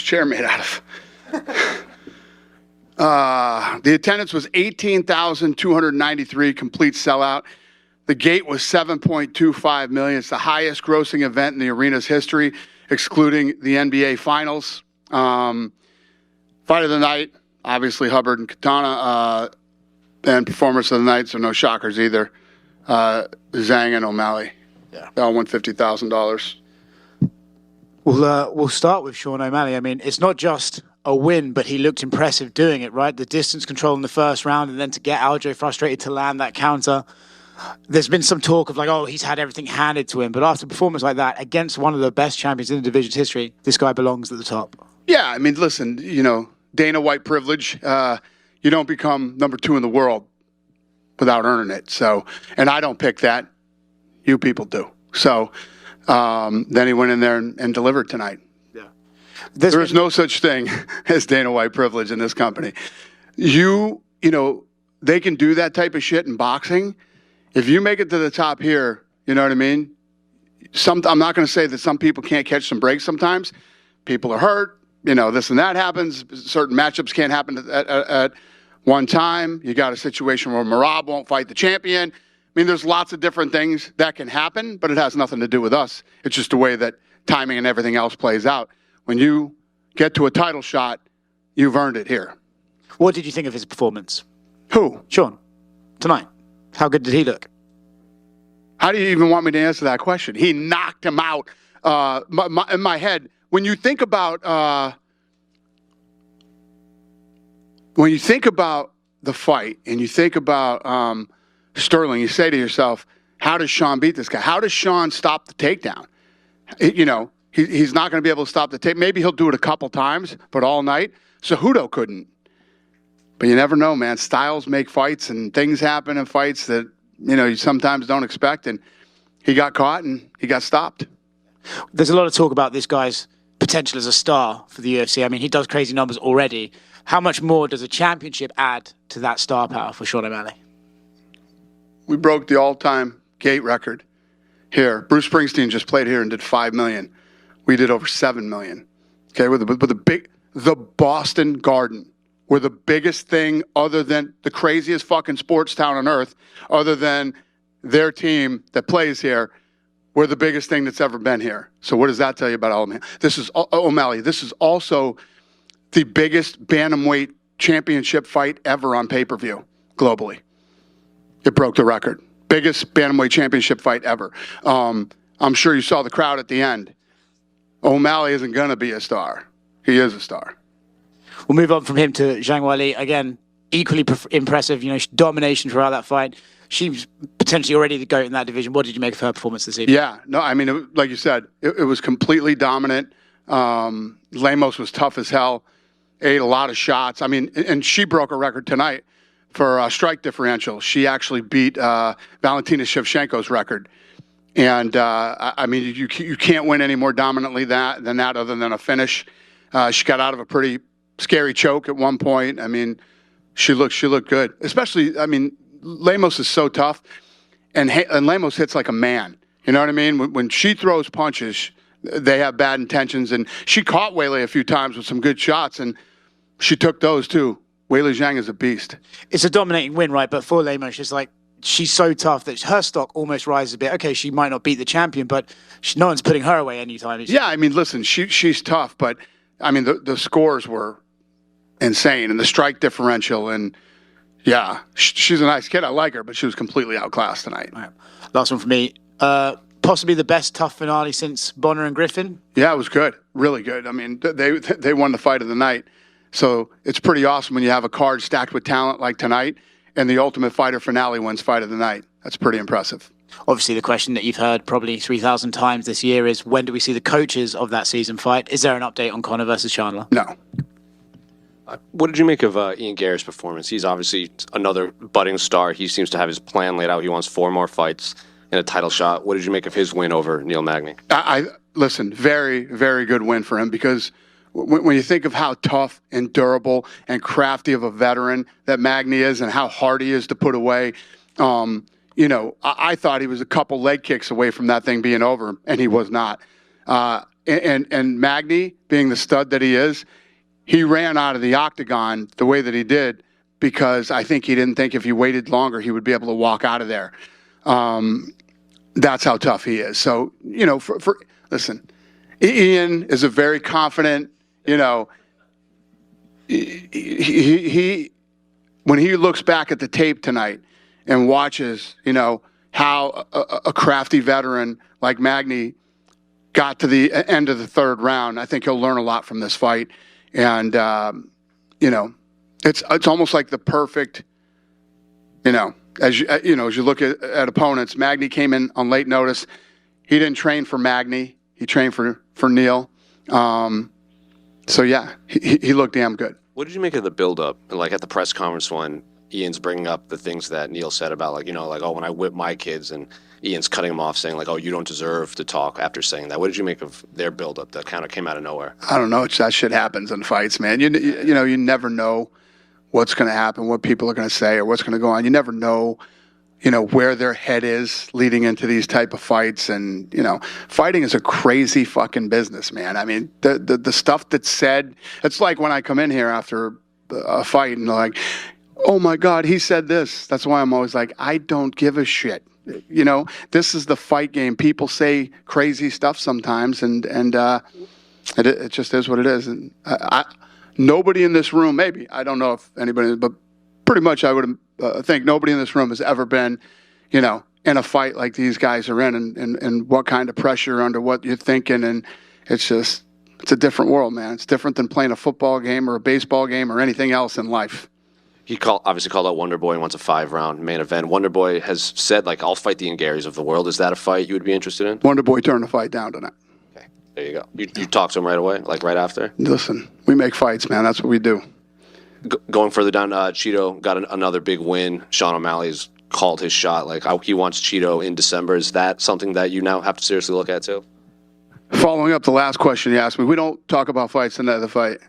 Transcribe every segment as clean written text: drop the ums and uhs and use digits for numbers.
chair made out of? The attendance was 18,293, complete sellout. The gate was 7.25 million. It's the highest grossing event in the arena's history, excluding the NBA Finals. Fight of the night, obviously Hubbard and Katana, and performance of the night, so no shockers either. Zhang and O'Malley. Yeah. They all won $50,000. We'll start with Sean O'Malley. I mean, it's not just a win, but he looked impressive doing it, right? The distance control in the first round, and then to get Aljo frustrated to land that counter. There's been some talk of like, oh, he's had everything handed to him. But after a performance like that, against one of the best champions in the division's history, this guy belongs at the top. Yeah, I mean, listen, Dana White privilege. You don't become number 2 in the world without earning it. So, and I don't pick that. You people do. So then he went in there and delivered tonight. Yeah. There is no such thing as Dana White privilege in this company. They can do that type of shit in boxing. If you make it to the top here, you know what I mean? I'm not going to say that some people can't catch some breaks sometimes. People are hurt. This and that happens. Certain matchups can't happen at one time. You got a situation where Merab won't fight the champion. I mean, there's lots of different things that can happen, but it has nothing to do with us. It's just the way that timing and everything else plays out. When you get to a title shot, you've earned it here. What did you think of his performance? Who? Sean, tonight. How good did he look? How do you even want me to answer that question? He knocked him out. In my head, when you think about the fight and you think about Sterling, you say to yourself, how does Sean beat this guy? How does Sean stop the takedown? He's not going to be able to stop the take. Maybe he'll do it a couple times, but all night. Cejudo couldn't. But you never know, man. Styles make fights, and things happen in fights that you sometimes don't expect. And he got caught and he got stopped. There's a lot of talk about this guy's potential as a star for the UFC. I mean, he does crazy numbers already. How much more does a championship add to that star power for Sean O'Malley? We broke the all-time gate record here. Bruce Springsteen just played here and did $5 million. We did over $7 million. Okay, with the Boston Garden. We're the biggest thing other than the craziest fucking sports town on earth, other than their team that plays here. We're the biggest thing that's ever been here. So what does that tell you about O'Malley? This is also the biggest bantamweight championship fight ever on pay-per-view globally. It broke the record. Biggest bantamweight championship fight ever. I'm sure you saw the crowd at the end. O'Malley isn't going to be a star. He is a star. We'll move on from him to Zhang Weili. Again, equally impressive, domination throughout that fight. She's potentially already the GOAT in that division. What did you make of her performance this evening? Yeah, no, I mean, like you said, it was completely dominant. Lemos was tough as hell, ate a lot of shots. I mean, and she broke a record tonight for strike differential. She actually beat Valentina Shevchenko's record. And, I mean, you can't win any more dominantly than that other than a finish. She got out of a pretty scary choke at one point. I mean, she looked good. Especially, I mean, Lemos is so tough, and Lemos hits like a man. You know what I mean? When she throws punches, they have bad intentions, and she caught Weili a few times with some good shots, and she took those too. Weili Zhang is a beast. It's a dominating win, right? But for Lemos, it's like she's so tough that her stock almost rises a bit. Okay, she might not beat the champion, but no one's putting her away anytime. Yeah, I mean, listen, she's tough, but I mean, the scores were insane, and the strike differential, and yeah, she's a nice kid. I like her, but she was completely outclassed tonight. Right. Last one for me. Possibly the best tough finale since Bonner and Griffin. Yeah, it was good. Really good. I mean, they won the fight of the night. So it's pretty awesome when you have a card stacked with talent like tonight, and the Ultimate Fighter finale wins fight of the night. That's pretty impressive. Obviously, the question that you've heard probably 3,000 times this year is, when do we see the coaches of that season fight? Is there an update on Conor versus Chandler? No. What did you make of Ian Garrett's performance? He's obviously another budding star. He seems to have his plan laid out. He wants 4 more fights and a title shot. What did you make of his win over Neil Magny? Listen, very, very good win for him, because when you think of how tough and durable and crafty of a veteran that Magny is and how hard he is to put away, I thought he was a couple leg kicks away from that thing being over, and he was not. and Magny, being the stud that he is, he ran out of the octagon the way that he did because I think he didn't think if he waited longer he would be able to walk out of there. That's how tough he is. So, listen, Ian is a very confident, he when he looks back at the tape tonight and watches, how a crafty veteran like Magny got to the end of the third round, I think he'll learn a lot from this fight. And, it's almost like the perfect, as you look at opponents, Magny came in on late notice. He didn't train for Magny. He trained for Neil. So, yeah, he looked damn good. What did you make of the build-up? Like at the press conference when Ian's bringing up the things that Neil said about, when I whip my kids, and Ian's cutting him off saying, you don't deserve to talk after saying that. What did you make of their build-up that kind of came out of nowhere? I don't know. That shit happens in fights, man. You never know what's going to happen, what people are going to say, or what's going to go on. You never know, where their head is leading into these type of fights. And, fighting is a crazy fucking business, man. I mean, the stuff that's said, it's like when I come in here after a fight and like, oh my God, he said this. That's why I'm always like, I don't give a shit. This is the fight game. People say crazy stuff sometimes, and it just is what it is. And nobody in this room, maybe, I don't know if anybody, but pretty much I would think nobody in this room has ever been, in a fight like these guys are in, and what kind of pressure under what you're thinking. And it's a different world, man. It's different than playing a football game or a baseball game or anything else in life. He obviously called out Wonder Boy and wants a 5-round main event. Wonder Boy has said, I'll fight the Ingaris of the world. Is that a fight you would be interested in? Wonder Boy turned the fight down tonight. Okay, there you go. You talked to him right away, right after? Listen, we make fights, man. That's what we do. Going further down, Cheeto got another big win. Sean O'Malley's called his shot. He wants Cheeto in December. Is that something that you now have to seriously look at, too? Following up the last question you asked me, we don't talk about fights the night of the fight.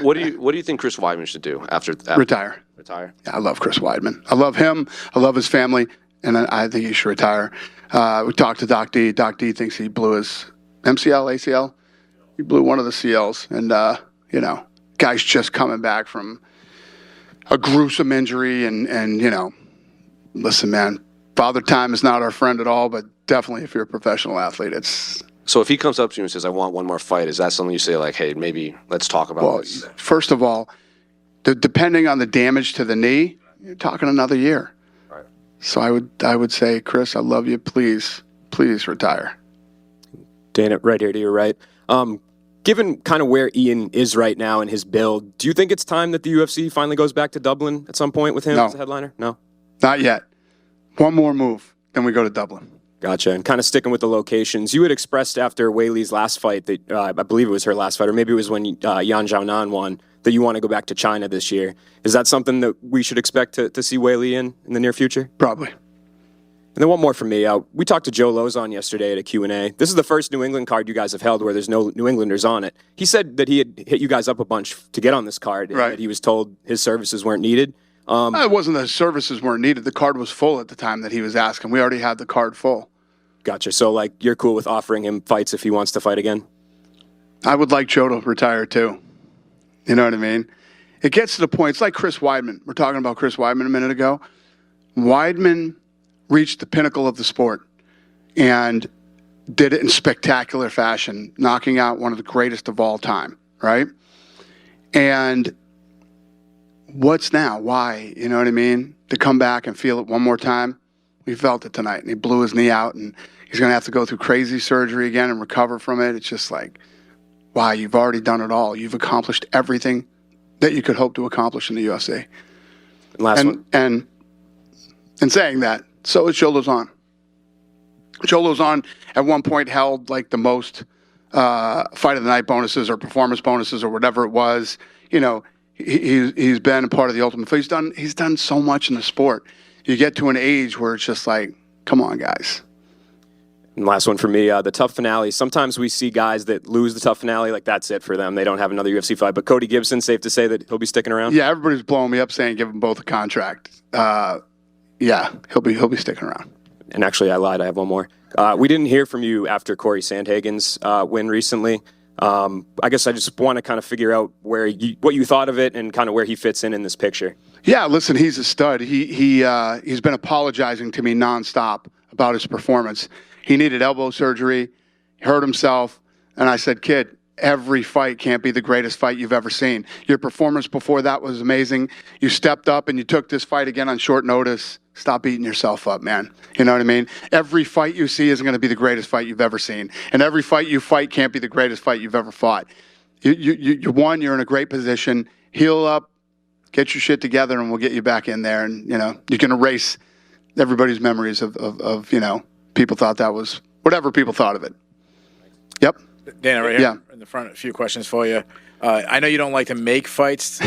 What do you think Chris Weidman should do after retire? Retire. Yeah, I love Chris Weidman. I love him. I love his family, and I think he should retire. We talked to Doc D. Doc D thinks he blew his MCL, ACL. He blew one of the CLs, and guy's just coming back from a gruesome injury, and listen, man, Father Time is not our friend at all, but definitely if you're a professional athlete, it's... So if he comes up to you and says, I want one more fight, is that something you say, hey, maybe let's talk about this? First of all, depending on the damage to the knee, you're talking another year. Right. So I would say, Chris, I love you. Please retire. Dana, right here to your right. Given kind of where Ian is right now in his build, do you think it's time that the UFC finally goes back to Dublin at some point with him as a headliner? No? Not yet. One more move, then we go to Dublin. Gotcha. And kind of sticking with the locations, you had expressed after Weili's last fight, that I believe it was her last fight, or maybe it was when Yan Xiaonan won, that you want to go back to China this year. Is that something that we should expect to see Weili in the near future? Probably. And then one more from me. We talked to Joe Lozon yesterday at a Q&A. This is the first New England card you guys have held where there's no New Englanders on it. He said that he had hit you guys up a bunch to get on this card, and that he was told his services weren't needed. It wasn't that services weren't needed. The card was full at the time that he was asking. We already had the card full. Gotcha. So, you're cool with offering him fights if he wants to fight again? I would like Joe to retire, too. You know what I mean? It gets to the point. It's like Chris Weidman. We're talking about Chris Weidman a minute ago. Weidman reached the pinnacle of the sport and did it in spectacular fashion, knocking out one of the greatest of all time, right? And what's now? Why? You know what I mean? To come back and feel it one more time. We felt it tonight, and he blew his knee out, and he's going to have to go through crazy surgery again and recover from it. It's just wow, you've already done it all. You've accomplished everything that you could hope to accomplish in the UFC. And saying that, so is Joe Lozon. Joe Lozon at one point held the most fight of the night bonuses or performance bonuses or whatever it was. He's been a part of the Ultimate Fighter. He's done so much in the sport. You get to an age where it's just come on, guys. And last one for me, the tough finale. Sometimes we see guys that lose the tough finale, that's it for them. They don't have another UFC fight. But Cody Gibson, safe to say that he'll be sticking around? Yeah, everybody's blowing me up saying give them both a contract. Yeah, he'll be sticking around. And actually, I lied. I have one more. We didn't hear from you after Corey Sandhagen's win recently. I guess I just want to kind of figure out what you thought of it and kind of where he fits in this picture. Yeah, listen, he's a stud. He's been apologizing to me nonstop about his performance. He needed elbow surgery, hurt himself, and I said, kid, every fight can't be the greatest fight you've ever seen. Your performance before that was amazing. You stepped up and you took this fight again on short notice. Stop beating yourself up, man. You know what I mean? Every fight you see isn't going to be the greatest fight you've ever seen. And every fight you fight can't be the greatest fight you've ever fought. You won. You're in a great position. Heal up, get your shit together, and we'll get you back in there. And, you can erase everybody's memories of people thought that was whatever people thought of it. Yep. Dana, right here Yeah. in the front, a few questions for you. I know you don't like to make fights,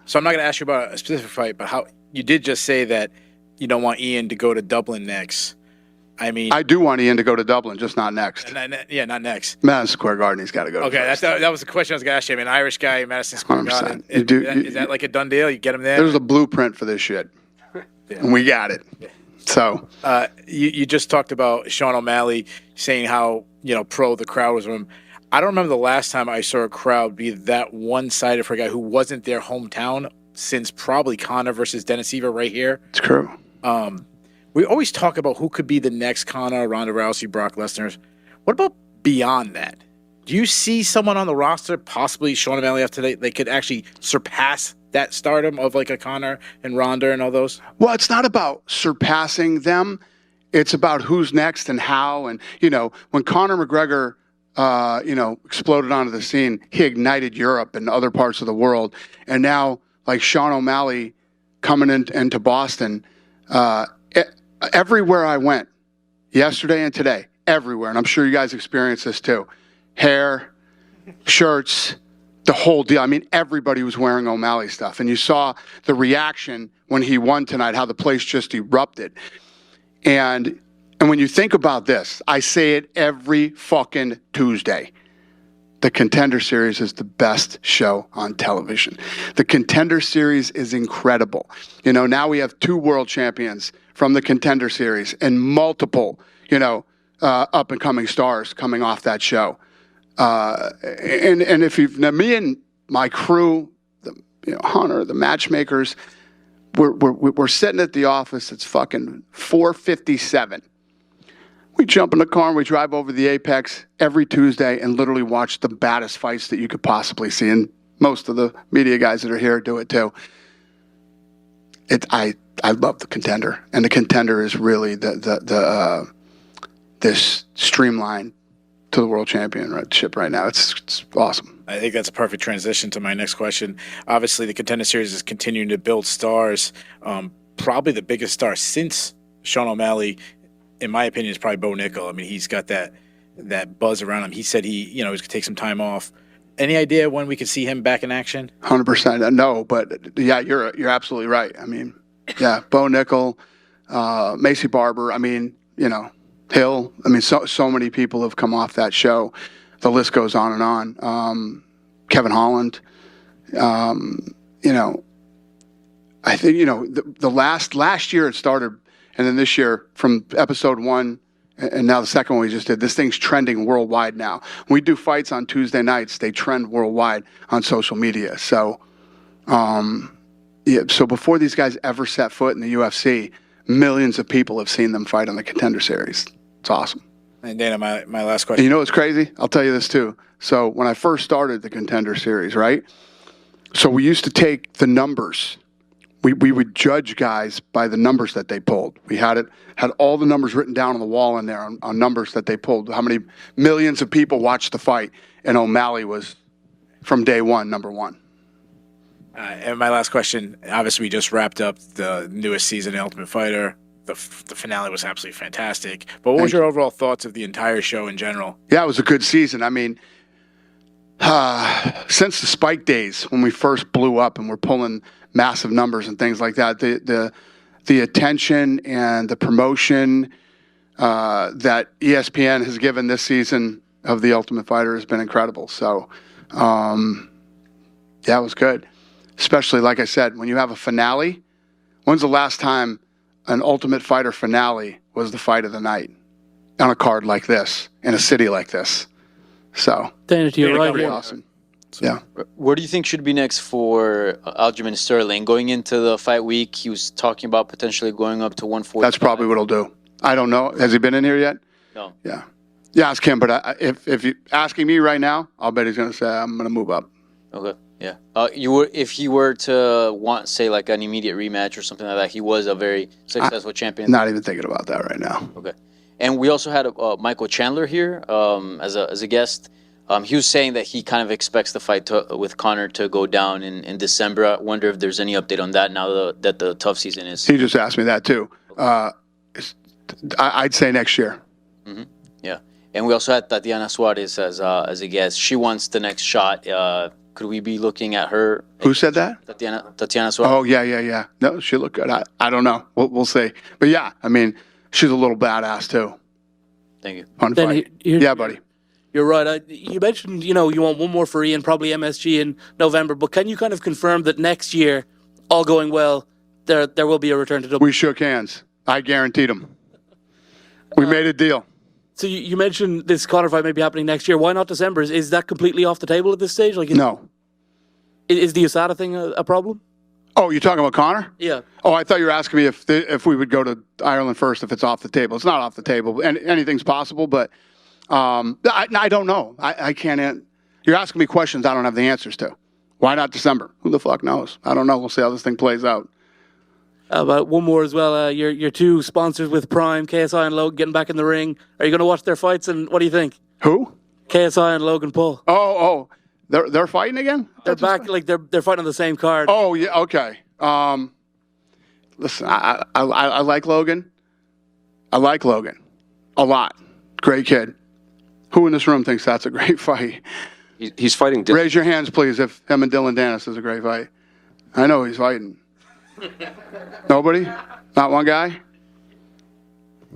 so I'm not going to ask you about a specific fight, but how you did just say that you don't want Ian to go to Dublin next. I mean, I do want Ian to go to Dublin, just not next. not next. Madison Square Garden, he's got to go. Okay, that was the question I was going to ask you. I mean, Irish guy, Madison Square 100%. Garden. You Is that like a done deal? You get him there? There's a blueprint for this shit, and we got it. So you just talked about Sean O'Malley saying how pro the crowd was with him. I don't remember the last time I saw a crowd be that one-sided for a guy who wasn't their hometown since probably Conor versus Dennis Siver right here. it's true. We always talk about who could be the next Conor, Ronda Rousey, Brock Lesnar. What about beyond that? Do you see someone on the roster, possibly Sean O'Malley after they could actually surpass that stardom of like a Conor and Ronda and all those? Well, it's not about surpassing them. It's about who's next and how. And, when Conor McGregor, exploded onto the scene, he ignited Europe and other parts of the world. And now, like Sean O'Malley coming into Boston, everywhere I went, yesterday and today, everywhere, and I'm sure you guys experienced this too, hair, shirts, the whole deal. I mean, everybody was wearing O'Malley stuff. And you saw the reaction when he won tonight, how the place just erupted. And when you think about this, I say it every fucking Tuesday. The Contender Series is the best show on television. The Contender Series is incredible. Now we have 2 world champions from the Contender Series and multiple, up-and-coming stars coming off that show. And if me and my crew, Hunter, the matchmakers, we're sitting at the office. It's fucking 4:57. We jump in the car and we drive over the Apex every Tuesday and literally watch the baddest fights that you could possibly see. And most of the media guys that are here do it too. I love the Contender, and the Contender is really this streamline to the world championship right now. It's awesome. I think that's a perfect transition to my next question. Obviously, the Contender Series is continuing to build stars. Probably the biggest star since Sean O'Malley, in my opinion, is probably Bo Nickel. I mean, he's got that buzz around him. He said he's going to take some time off. Any idea when we could see him back in action? 100%. No, but yeah, you're absolutely right. I mean, yeah, Bo Nickel, Macy Barber. I mean, Hill. I mean, so many people have come off that show. The list goes on and on. Kevin Holland. I think the last year it started, and then this year from episode 1. And now the second one we just did, this thing's trending worldwide now. When we do fights on Tuesday nights, they trend worldwide on social media. So, so before these guys ever set foot in the UFC, millions of people have seen them fight on the Contender Series. It's awesome. And Dana, my last And question. you know what's crazy? I'll tell you this too. So when I first started the Contender Series, right? So we used to take the numbers. We would judge guys by the numbers that they pulled. We had all the numbers written down on the wall in there on numbers that they pulled. How many millions of people watched the fight, and O'Malley was from day one number 1. And my last question. Obviously, we just wrapped up the newest season of Ultimate Fighter. The finale was absolutely fantastic. But what was your overall thoughts of the entire show in general? Yeah, it was a good season. I mean, since the Spike days when we first blew up and we're pulling massive numbers and things like that, the attention and the promotion that ESPN has given this season of The Ultimate Fighter has been incredible. So, yeah, it was good. Especially, like I said, when you have a finale. When's the last time an Ultimate Fighter finale was the fight of the night on a card like this, in a city like this. So, Dana, to your right pretty here. awesome. Yeah. What do you think should be next for Aljamain Sterling? Going into the fight week, he was talking about potentially going up to 140. That's probably what he'll do. I don't know. Has he been in here yet? No. Yeah. Yeah, ask him. But if you're asking me right now, I'll bet he's going to say, I'm going to move up. Okay. Yeah. If he were to want, say, like an immediate rematch or something like that, he was a very successful champion. Not even thinking about that right now. Okay. And we also had Michael Chandler here as a guest. He was saying that he kind of expects the fight with Conor to go down in December. I wonder if there's any update on that now that the tough season is. He just asked me that too. I'd say next year. Mm-hmm. Yeah. And we also had Tatiana Suarez as a guest. She wants the next shot. Could we be looking at her? Who said that? Tatiana Suarez. Oh, yeah. No, she looked good. I don't know. We'll see. But yeah, I mean, she's a little badass too. Thank you. Fun Then fight. Yeah, buddy. You're right. You mentioned, you want one more for Ian, probably MSG in November. But can you kind of confirm that next year, all going well, there will be a return to Dublin? We shook hands. I guaranteed him. We made a deal. So you mentioned this Conor fight may be happening next year. Why not December? Is that completely off the table at this stage? No. Is the USADA thing a problem? Oh, you're talking about Conor? Yeah. Oh, I thought you were asking me if we would go to Ireland first if it's off the table. It's not off the table. Anything's possible, but I don't know. I can't. You're asking me questions I don't have the answers to. Why not December? Who the fuck knows? I don't know. We'll see how this thing plays out. About one more as well. Your two sponsors with Prime, KSI and Logan, getting back in the ring. Are you going to watch their fights? And what do you think? Who? KSI and Logan Paul. Oh, they're fighting again? They're back. Like they're fighting on the same card. Oh yeah. Okay. Listen, I like Logan. I like Logan a lot. Great kid. Who in this room thinks that's a great fight? He's fighting. Raise your hands, please, if him and Dylan Dennis is a great fight. I know he's fighting. Nobody? Not one guy?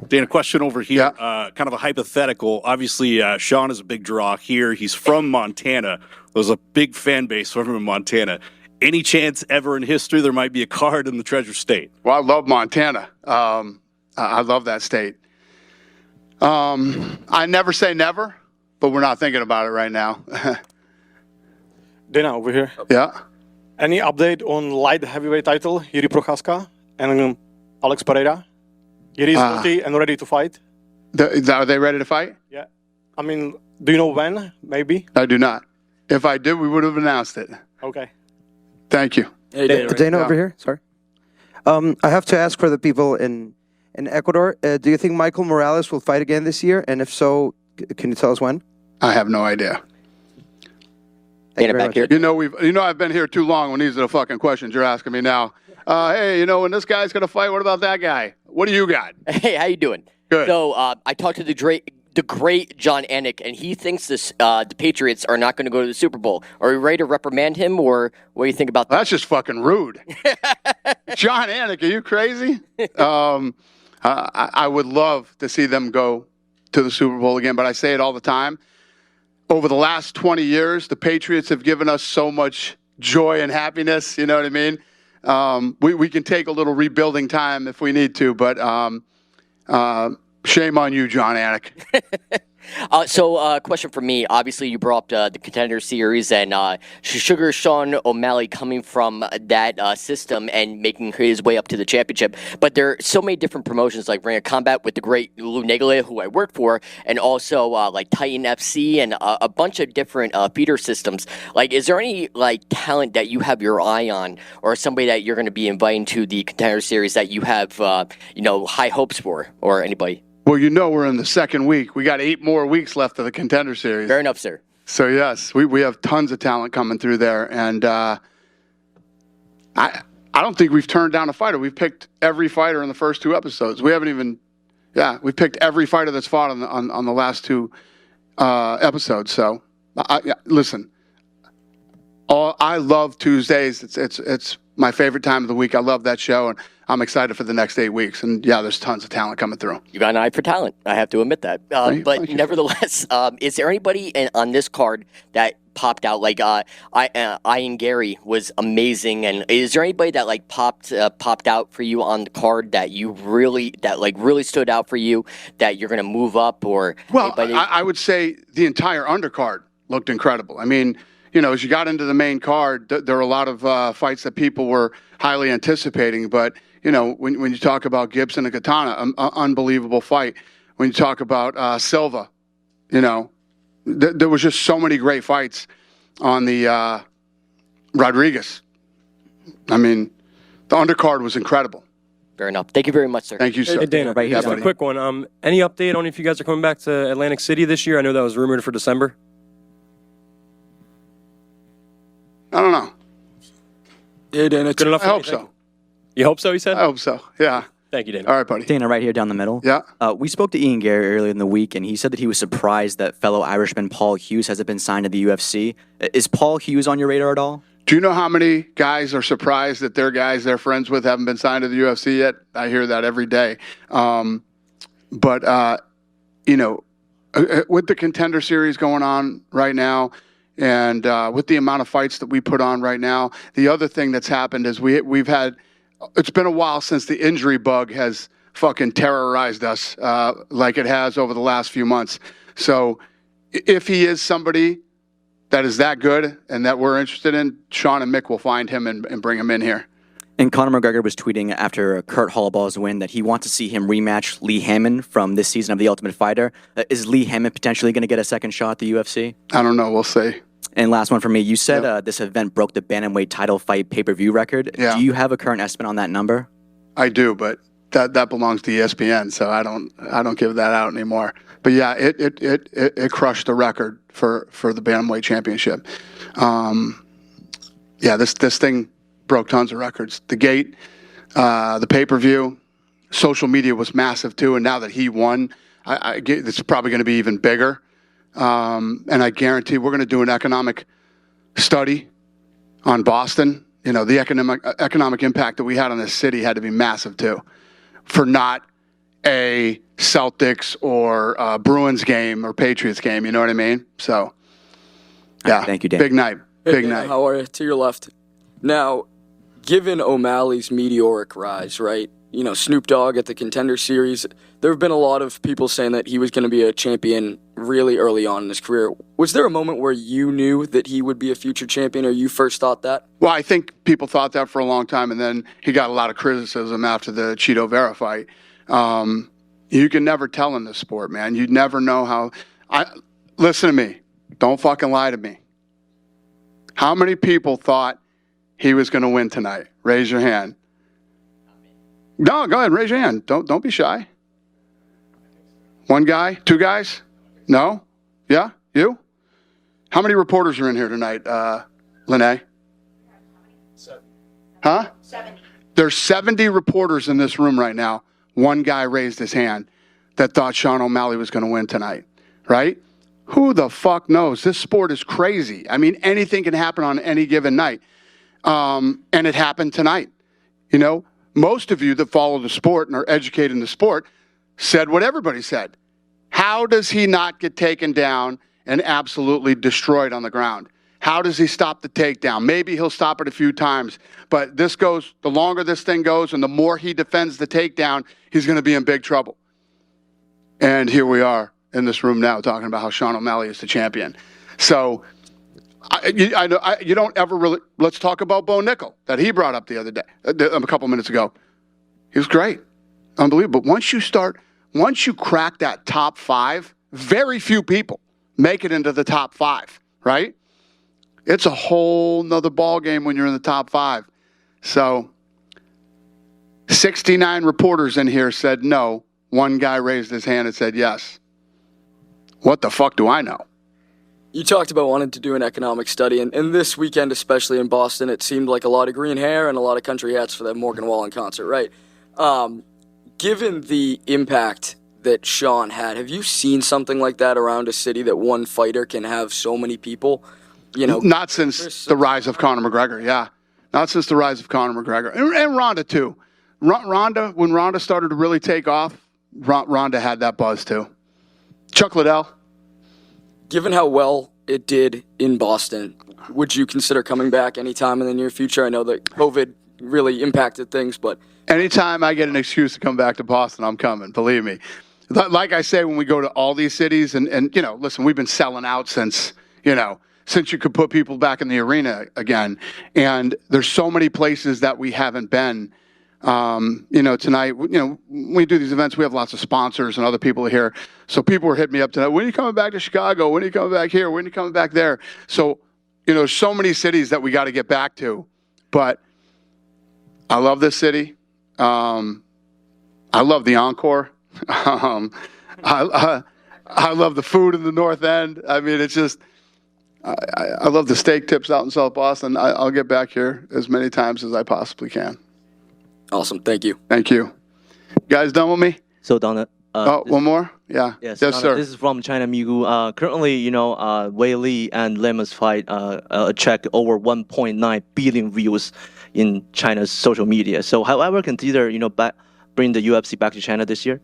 Dan, a question over here, Yeah. kind of a hypothetical. Obviously, Sean is a big draw here. He's from Montana. There's a big fan base from him in Montana. Any chance ever in history there might be a card in the Treasure State? Well, I love Montana. I love that state. I never say never, but we're not thinking about it right now. Dana, over here. Yeah. Any update on light heavyweight title, Yuri Prochaska and Alex Pereira? Yuri is healthy and ready to fight. Are they ready to fight? Yeah. I mean, do you know when? Maybe? I do not. If I did, we would have announced it. Okay. Thank you. Hey, Dana over here. Sorry. I have to ask for the people in Ecuador. Do you think Michael Morales will fight again this year? And if so, can you tell us when? I have no idea. Dana back here. I've been here too long when these are the fucking questions you're asking me now. Hey, when this guy's gonna fight, what about that guy? What do you got? Hey, how you doing? Good. So I talked to the great John Anik, and he thinks the Patriots are not going to go to the Super Bowl. Are you ready to reprimand him, or what do you think about that? That's just fucking rude. John Anik, are you crazy? I would love to see them go to the Super Bowl again, but I say it all the time. Over the last 20 years, the Patriots have given us so much joy and happiness. You know what I mean? We can take a little rebuilding time if we need to, but shame on you, John Anik. So, question for me. Obviously, you brought up the Contender Series and Sugar Sean O'Malley coming from that system and making his way up to the championship. But there are so many different promotions like Ring of Combat with the great Lou Negale, who I work for, and also like Titan FC and a bunch of different feeder systems. Like, is there any talent that you have your eye on, or somebody that you're going to be inviting to the Contender Series that you have high hopes for, or anybody? Well, we're in the second week. We got 8 more weeks left of the Contender Series. Fair enough, sir. So, yes, we have tons of talent coming through there. And I don't think we've turned down a fighter. We've picked every fighter in the first 2 episodes. We haven't even – we picked every fighter that's fought on the last 2 episodes. So, listen, I love Tuesdays. It's my favorite time of the week. I love that show, and I'm excited for the next 8 weeks. And there's tons of talent coming through. You got an eye for talent. I have to admit that. But Thank you. nevertheless, is there anybody on this card that popped out. Like Ian Gary was amazing. And is there anybody that like popped out for you on the card that really stood out for you that you're gonna move up or? Well, anybody? I would say the entire undercard looked incredible. I mean, you know, as you got into the main card, there were a lot of fights that people were highly anticipating. But, you know, when you talk about Gibson and Katana, unbelievable fight. When you talk about Silva, you know, there was just so many great fights on the Rodriguez. I mean, the undercard was incredible. Fair enough. Thank you very much, sir. Thank you, sir. Hey, Dana, Right here, just a buddy. quick one. Any update on if you guys are coming back to Atlantic City this year? I know that was rumored for December. I don't know. Yeah, Dana. Good enough I for me? hope so. You hope so, he said? I hope so. Yeah. Thank you, Dana. All right, buddy. Dana, right here down the middle. Yeah. We spoke to Ian Gary earlier in the week, and he said that he was surprised that fellow Irishman Paul Hughes hasn't been signed to the UFC. Is Paul Hughes on your radar at all? Do you know how many guys are surprised that their guys they're friends with haven't been signed to the UFC yet? I hear that every day. But you know, with the Contender Series going on right now, and with the amount of fights that we put on right now, the other thing that's happened is we've had. It's been a while since the injury bug has fucking terrorized us like it has over the last few months. So if he is somebody that is that good and that we're interested in, Sean and Mick will find him and bring him in here. And Conor McGregor was tweeting after Kurt Hallball's win that he wants to see him rematch Lee Hammond from this season of The Ultimate Fighter. Is Lee Hammond potentially going to get a second shot at the UFC? I don't know. We'll see. And last one for me. You said this event broke the bantamweight title fight pay-per-view record. Yeah. Do you have a current estimate on that number? I do, but that belongs to ESPN, so I don't give that out anymore. But yeah, it crushed the record for the bantamweight championship. Yeah, this thing broke tons of records. The gate, the pay-per-view, social media was massive too, and now that he won, it's probably going to be even bigger. And I guarantee we're going to do an economic study on Boston. You know, the economic impact that we had on this city had to be massive too, for not a Celtics or a Bruins game or Patriots game. You know what I mean? So, yeah. Thank you, Dan. Big night. Hey, Big Dana, night. how are you? To your left. Now, given O'Malley's meteoric rise, right? You know, Snoop Dogg at the Contender Series, there have been a lot of people saying that he was going to be a champion really early on in his career. Was there a moment where you knew that he would be a future champion, or you first thought that? Well, I think people thought that for a long time, and then he got a lot of criticism after the Cheeto Vera fight. You can never tell in this sport, man. You never know how. Listen to me. Don't fucking lie to me. How many people thought he was going to win tonight? Raise your hand. No, go ahead. Raise your hand. Don't be shy. One guy? Two guys? No? Yeah? You? How many reporters are in here tonight, Lene? 7. Huh? 70. There's 70 reporters in this room right now. One guy raised his hand that thought Sean O'Malley was going to win tonight, right? Who the fuck knows? This sport is crazy. I mean, anything can happen on any given night. And it happened tonight. You know, most of you that follow the sport and are educated in the sport said what everybody said. How does he not get taken down and absolutely destroyed on the ground? How does he stop the takedown? Maybe he'll stop it a few times, but the longer this thing goes and the more he defends the takedown, he's going to be in big trouble. And here we are in this room now talking about how Sean O'Malley is the champion. So you don't ever really, let's talk about Bo Nickel that he brought up the other day, a couple minutes ago. He was great. Unbelievable. Once you crack that top 5, very few people make it into the top 5, right? It's a whole nother ball game when you're in the top 5. So 69 reporters in here said no. One guy raised his hand and said yes. What the fuck do I know? You talked about wanting to do an economic study, and this weekend, especially in Boston, it seemed like a lot of green hair and a lot of country hats for that Morgan Wallen concert, right? Given the impact that Sean had, have you seen something like that around a city that one fighter can have so many people? You know, not since the rise of Conor McGregor, yeah. Not since the rise of Conor McGregor. And Ronda, too. When Ronda started to really take off, Ronda had that buzz, too. Chuck Liddell. Given how well it did in Boston, would you consider coming back anytime in the near future? I know that COVID really impacted things, but Anytime I get an excuse to come back to Boston, I'm coming. Believe me. Like I say, when we go to all these cities, and listen, we've been selling out since you could put people back in the arena again. And there's so many places that we haven't been. Tonight, when we do these events, we have lots of sponsors and other people here. So people were hitting me up tonight. When are you coming back to Chicago? When are you coming back here? When are you coming back there? So, so many cities that we got to get back to. But I love this city. I love the Encore. I love the food in the North End. I mean, it's just, I love the steak tips out in South Boston. I'll get back here as many times as I possibly can. Awesome. Thank you. Thank you. You guys done with me? So, Donna. One more? Yeah. Yes, Donna, Donna, sir. This is from China Migu. Currently, Wei Li and Lem's fight attract over 1.9 billion views in China's social media. So, however, consider bring the UFC back to China this year?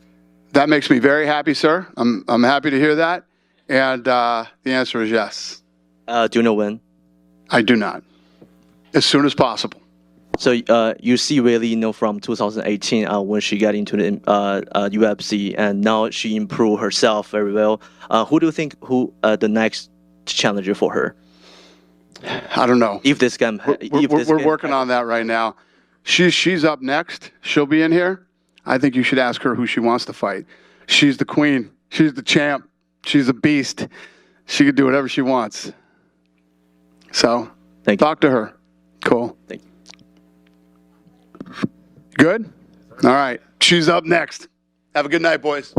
That makes me very happy, sir. I'm happy to hear that. And the answer is yes. Do you know when? I do not. As soon as possible. So you see really, from 2018 when she got into the UFC, and now she improved herself very well. Who do you think the next challenger for her? I don't know. If this game, we're working on that right now. She's up next. She'll be in here. I think you should ask her who she wants to fight. She's the queen. She's the champ. She's a beast. She can do whatever she wants. So, talk to her. Cool. Thank you. Good? All right. She's up next. Have a good night, boys.